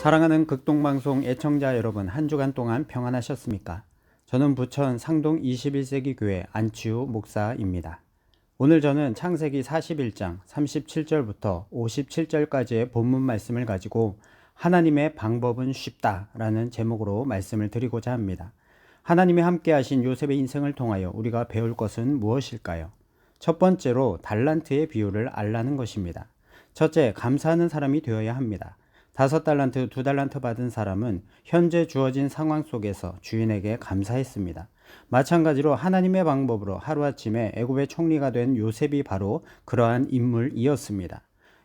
사랑하는 극동방송 애청자 여러분, 한 주간 동안 평안하셨습니까? 저는 부천 상동 21세기 교회 안치우 목사입니다. 오늘 저는 창세기 41장 37절부터 57절까지의 본문 말씀을 가지고 하나님의 방법은 쉽다라는 제목으로 말씀을 드리고자 합니다. 하나님이 함께 하신 요셉의 인생을 통하여 우리가 배울 것은 무엇일까요? 첫 번째로 달란트의 비율을 알라는 것입니다. 첫째, 감사하는 사람이 되어야 합니다. 5달란트, 2달란트 받은 사람은 현재 주어진 상황 속에서 주인에게 감사했습니다. 마찬가지로 하나님의 방법으로 하루아침에 애굽의 총리가 된 요셉이 바로 그러한 인물이었습니다.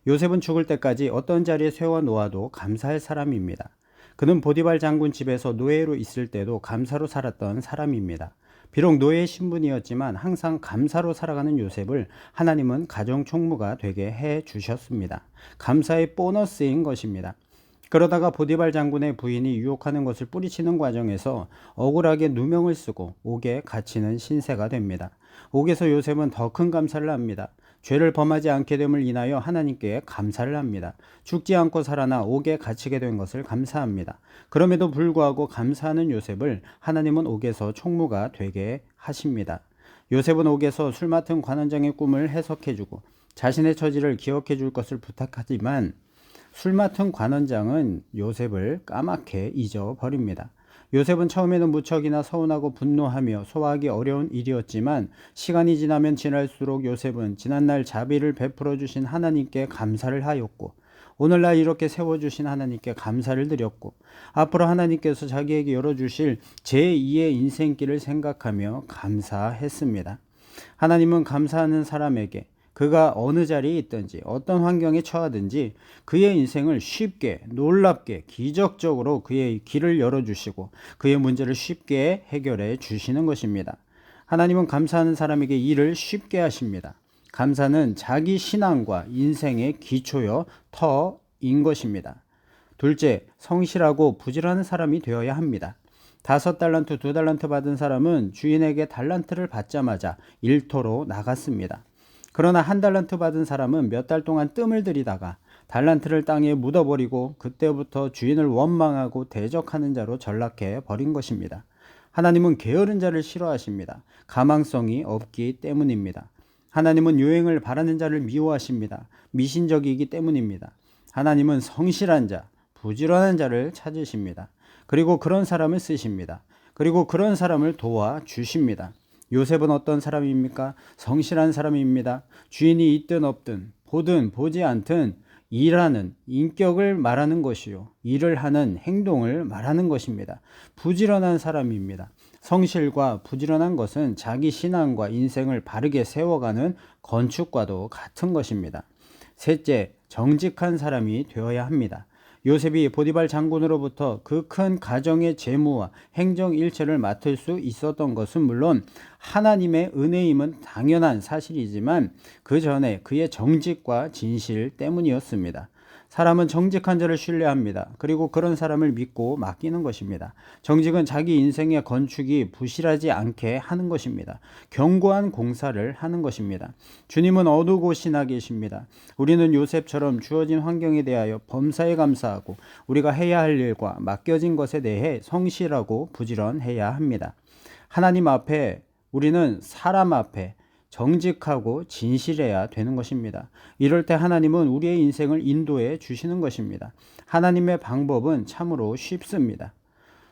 요셉은 죽을 때까지 어떤 자리에 세워놓아도 감사할 사람입니다. 그는 보디발 장군 집에서 노예로 있을 때도 감사로 살았던 사람입니다. 비록 노예 신분이었지만 항상 감사로 살아가는 요셉을 하나님은 가정 총무가 되게 해 주셨습니다. 감사의 보너스인 것입니다. 그러다가 보디발 장군의 부인이 유혹하는 것을 뿌리치는 과정에서 억울하게 누명을 쓰고 옥에 갇히는 신세가 됩니다. 옥에서 요셉은 더 큰 감사를 합니다. 죄를 범하지 않게 됨을 인하여 하나님께 감사를 합니다. 죽지 않고 살아나 옥에 갇히게 된 것을 감사합니다. 그럼에도 불구하고 감사하는 요셉을 하나님은 옥에서 총무가 되게 하십니다. 요셉은 옥에서 술 맡은 관원장의 꿈을 해석해주고 자신의 처지를 기억해 줄 것을 부탁하지만 술 맡은 관원장은 요셉을 까맣게 잊어버립니다. 요셉은 처음에는 무척이나 서운하고 분노하며 소화하기 어려운 일이었지만 시간이 지나면 지날수록 요셉은 지난날 자비를 베풀어 주신 하나님께 감사를 하였고 오늘날 이렇게 세워주신 하나님께 감사를 드렸고 앞으로 하나님께서 자기에게 열어주실 제2의 인생길을 생각하며 감사했습니다. 하나님은 감사하는 사람에게 그가 어느 자리에 있든지 어떤 환경에 처하든지 그의 인생을 쉽게, 놀랍게, 기적적으로 그의 길을 열어주시고 그의 문제를 쉽게 해결해 주시는 것입니다. 하나님은 감사하는 사람에게 일을 쉽게 하십니다. 감사는 자기 신앙과 인생의 기초여 터인 것입니다. 둘째, 성실하고 부지런한 사람이 되어야 합니다. 5달란트, 2달란트 받은 사람은 주인에게 달란트를 받자마자 일터로 나갔습니다. 그러나 1달란트 받은 사람은 몇 달 동안 뜸을 들이다가 달란트를 땅에 묻어버리고 그때부터 주인을 원망하고 대적하는 자로 전락해 버린 것입니다. 하나님은 게으른 자를 싫어하십니다. 가망성이 없기 때문입니다. 하나님은 요행을 바라는 자를 미워하십니다. 미신적이기 때문입니다. 하나님은 성실한 자, 부지런한 자를 찾으십니다. 그리고 그런 사람을 쓰십니다. 그리고 그런 사람을 도와주십니다. 요셉은 어떤 사람입니까? 성실한 사람입니다. 주인이 있든 없든 보든 보지 않든 일하는 인격을 말하는 것이요, 일을 하는 행동을 말하는 것입니다. 부지런한 사람입니다. 성실과 부지런한 것은 자기 신앙과 인생을 바르게 세워가는 건축과도 같은 것입니다. 셋째, 정직한 사람이 되어야 합니다. 요셉이 보디발 장군으로부터 그 큰 가정의 재무와 행정 일체를 맡을 수 있었던 것은 물론 하나님의 은혜임은 당연한 사실이지만 그 전에 그의 정직과 진실 때문이었습니다. 사람은 정직한 자를 신뢰합니다. 그리고 그런 사람을 믿고 맡기는 것입니다. 정직은 자기 인생의 건축이 부실하지 않게 하는 것입니다. 견고한 공사를 하는 것입니다. 주님은 어느 곳이나 계십니다. 우리는 요셉처럼 주어진 환경에 대하여 범사에 감사하고 우리가 해야 할 일과 맡겨진 것에 대해 성실하고 부지런해야 합니다. 하나님 앞에, 우리는 사람 앞에 정직하고 진실해야 되는 것입니다. 이럴 때 하나님은 우리의 인생을 인도해 주시는 것입니다. 하나님의 방법은 참으로 쉽습니다.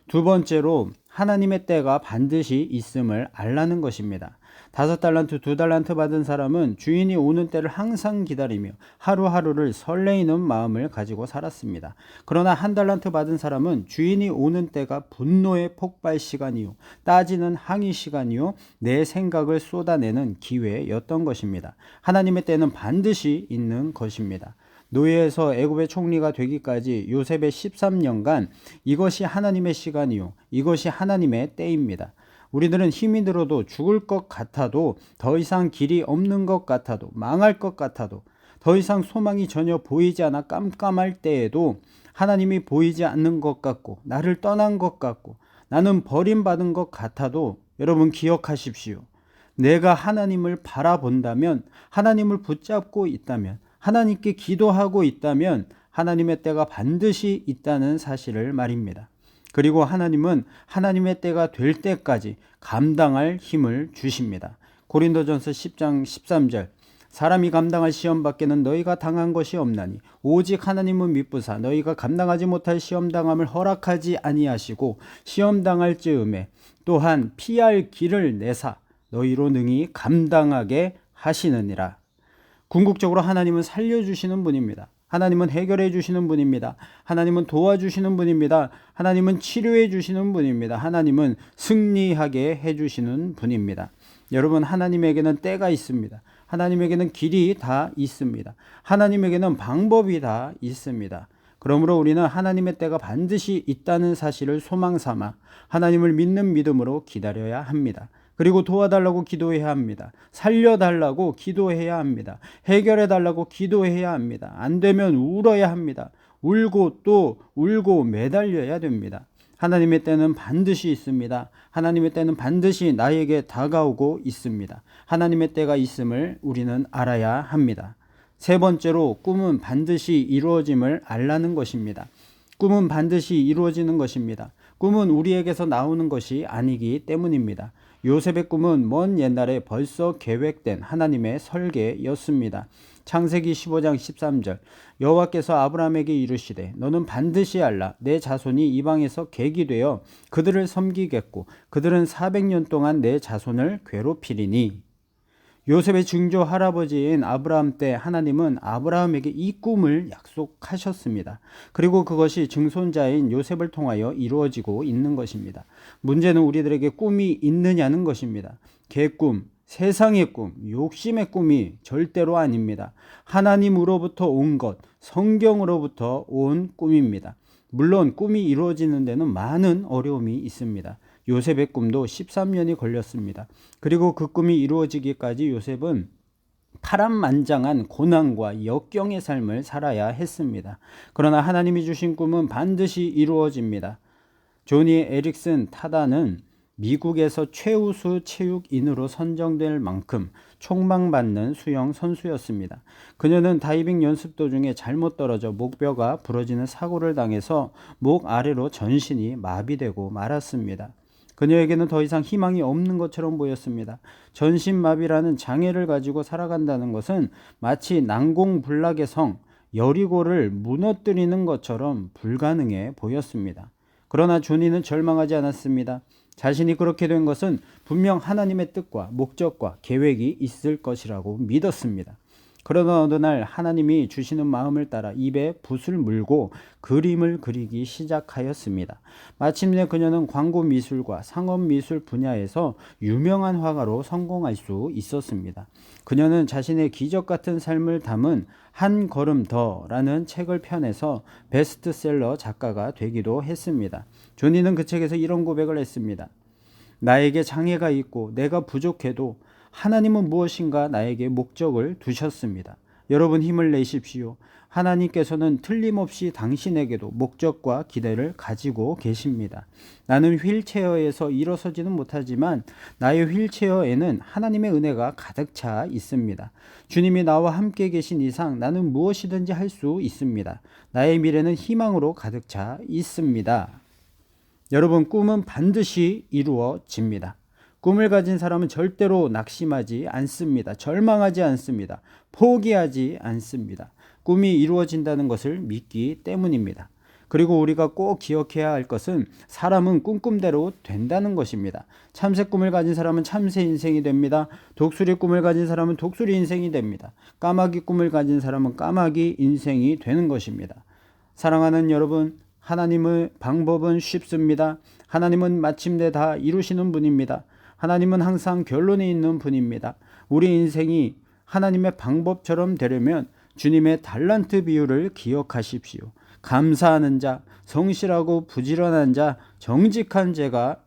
두 번째로 하나님의 때가 반드시 있음을 알라는 것입니다. 5달란트, 2달란트 받은 사람은 주인이 오는 때를 항상 기다리며 하루하루를 설레이는 마음을 가지고 살았습니다. 그러나 1달란트 받은 사람은 주인이 오는 때가 분노의 폭발 시간이요, 따지는 항의 시간이요, 내 생각을 쏟아내는 기회였던 것입니다. 하나님의 때는 반드시 있는 것입니다. 노예에서 애굽의 총리가 되기까지 요셉의 13년간 이것이 하나님의 시간이요, 이것이 하나님의 때입니다. 우리들은 힘이 들어도 죽을 것 같아도, 더 이상 길이 없는 것 같아도, 망할 것 같아도, 더 이상 소망이 전혀 보이지 않아 깜깜할 때에도 하나님이 보이지 않는 것 같고 나를 떠난 것 같고 나는 버림받은 것 같아도 여러분 기억하십시오. 내가 하나님을 바라본다면, 하나님을 붙잡고 있다면, 하나님께 기도하고 있다면 하나님의 때가 반드시 있다는 사실을 말입니다. 그리고 하나님은 하나님의 때가 될 때까지 감당할 힘을 주십니다. 고린도전서 10장 13절, 사람이 감당할 시험 밖에는 너희가 당한 것이 없나니 오직 하나님은 미쁘사 너희가 감당하지 못할 시험 당함을 허락하지 아니하시고 시험 당할 즈음에 또한 피할 길을 내사 너희로 능히 감당하게 하시느니라. 궁극적으로 하나님은 살려주시는 분입니다. 하나님은 해결해 주시는 분입니다. 하나님은 도와주시는 분입니다. 하나님은 치료해 주시는 분입니다. 하나님은 승리하게 해 주시는 분입니다. 여러분, 하나님에게는 때가 있습니다. 하나님에게는 길이 다 있습니다. 하나님에게는 방법이 다 있습니다. 그러므로 우리는 하나님의 때가 반드시 있다는 사실을 소망 삼아 하나님을 믿는 믿음으로 기다려야 합니다. 그리고 도와달라고 기도해야 합니다. 살려달라고 기도해야 합니다. 해결해달라고 기도해야 합니다. 안 되면 울어야 합니다. 울고 또 울고 매달려야 됩니다. 하나님의 때는 반드시 있습니다. 하나님의 때는 반드시 나에게 다가오고 있습니다. 하나님의 때가 있음을 우리는 알아야 합니다. 세 번째로, 꿈은 반드시 이루어짐을 알라는 것입니다. 꿈은 반드시 이루어지는 것입니다. 꿈은 우리에게서 나오는 것이 아니기 때문입니다. 요셉의 꿈은 먼 옛날에 벌써 계획된 하나님의 설계였습니다. 창세기 15장 13절, 여호와께서 아브라함에게 이르시되 너는 반드시 알라 내 자손이 이방에서 객이 되어 그들을 섬기겠고 그들은 400년 동안 내 자손을 괴롭히리니. 요셉의 증조 할아버지인 아브라함 때 하나님은 아브라함에게 이 꿈을 약속하셨습니다. 그리고 그것이 증손자인 요셉을 통하여 이루어지고 있는 것입니다. 문제는 우리들에게 꿈이 있느냐는 것입니다. 개꿈, 세상의 꿈, 욕심의 꿈이 절대로 아닙니다. 하나님으로부터 온 것, 성경으로부터 온 꿈입니다. 물론 꿈이 이루어지는 데는 많은 어려움이 있습니다. 요셉의 꿈도 13년이 걸렸습니다. 그리고 그 꿈이 이루어지기까지 요셉은 파란만장한 고난과 역경의 삶을 살아야 했습니다. 그러나 하나님이 주신 꿈은 반드시 이루어집니다. 조니 에릭슨 타다는 미국에서 최우수 체육인으로 선정될 만큼 촉망받는 수영 선수였습니다. 그녀는 다이빙 연습 도중에 잘못 떨어져 목뼈가 부러지는 사고를 당해서 목 아래로 전신이 마비되고 말았습니다. 그녀에게는 더 이상 희망이 없는 것처럼 보였습니다. 전신마비라는 장애를 가지고 살아간다는 것은 마치 난공불락의 성 여리고를 무너뜨리는 것처럼 불가능해 보였습니다. 그러나 조니는 절망하지 않았습니다. 자신이 그렇게 된 것은 분명 하나님의 뜻과 목적과 계획이 있을 것이라고 믿었습니다. 그러나 어느 날 하나님이 주시는 마음을 따라 입에 붓을 물고 그림을 그리기 시작하였습니다. 마침내 그녀는 광고 미술과 상업 미술 분야에서 유명한 화가로 성공할 수 있었습니다. 그녀는 자신의 기적 같은 삶을 담은 한 걸음 더라는 책을 펴내서 베스트셀러 작가가 되기도 했습니다. 조니는 그 책에서 이런 고백을 했습니다. 나에게 장애가 있고 내가 부족해도 하나님은 무엇인가 나에게 목적을 두셨습니다. 여러분 힘을 내십시오. 하나님께서는 틀림없이 당신에게도 목적과 기대를 가지고 계십니다. 나는 휠체어에서 일어서지는 못하지만 나의 휠체어에는 하나님의 은혜가 가득 차 있습니다. 주님이 나와 함께 계신 이상 나는 무엇이든지 할 수 있습니다. 나의 미래는 희망으로 가득 차 있습니다. 여러분, 꿈은 반드시 이루어집니다. 꿈을 가진 사람은 절대로 낙심하지 않습니다. 절망하지 않습니다. 포기하지 않습니다. 꿈이 이루어진다는 것을 믿기 때문입니다. 그리고 우리가 꼭 기억해야 할 것은 사람은 꿈대로 된다는 것입니다. 참새 꿈을 가진 사람은 참새 인생이 됩니다. 독수리 꿈을 가진 사람은 독수리 인생이 됩니다. 까마귀 꿈을 가진 사람은 까마귀 인생이 되는 것입니다. 사랑하는 여러분, 하나님의 방법은 쉽습니다. 하나님은 마침내 다 이루시는 분입니다. 하나님은 항상 결론이 있는 분입니다. 우리 인생이 하나님의 방법처럼 되려면 주님의 달란트 비율을 기억하십시오. 감사하는 자, 성실하고 부지런한 자, 정직한 자가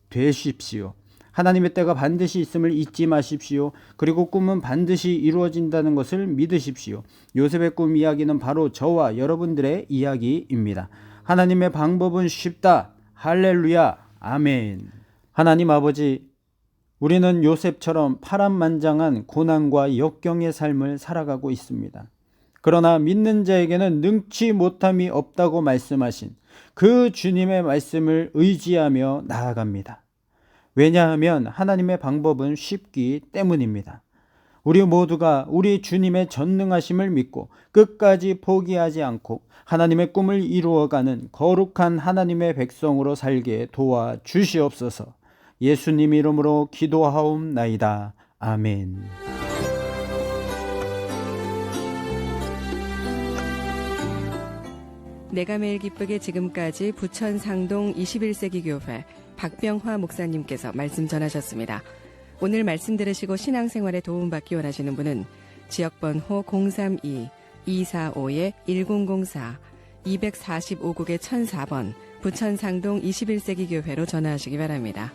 되십시오. 하나님의 때가 반드시 있음을 잊지 마십시오. 그리고 꿈은 반드시 이루어진다는 것을 믿으십시오. 요셉의 꿈 이야기는 바로 저와 여러분들의 이야기입니다. 하나님의 방법은 쉽다. 할렐루야. 아멘. 하나님 아버지, 우리는 요셉처럼 파란만장한 고난과 역경의 삶을 살아가고 있습니다. 그러나 믿는 자에게는 능치 못함이 없다고 말씀하신 그 주님의 말씀을 의지하며 나아갑니다. 왜냐하면 하나님의 방법은 쉽기 때문입니다. 우리 모두가 우리 주님의 전능하심을 믿고 끝까지 포기하지 않고 하나님의 꿈을 이루어가는 거룩한 하나님의 백성으로 살게 도와주시옵소서. 예수님 이름으로 기도하옵나이다. 아멘. 내가 매일 기쁘게 지금까지 부천 상동 21세기 교회 박병화 목사님께서 말씀 전하셨습니다. 오늘 말씀 들으시고 신앙생활에 도움받기 원하시는 분은 지역번호 032-245-1004 245국의 1004번 부천 상동 21세기 교회로 전화하시기 바랍니다.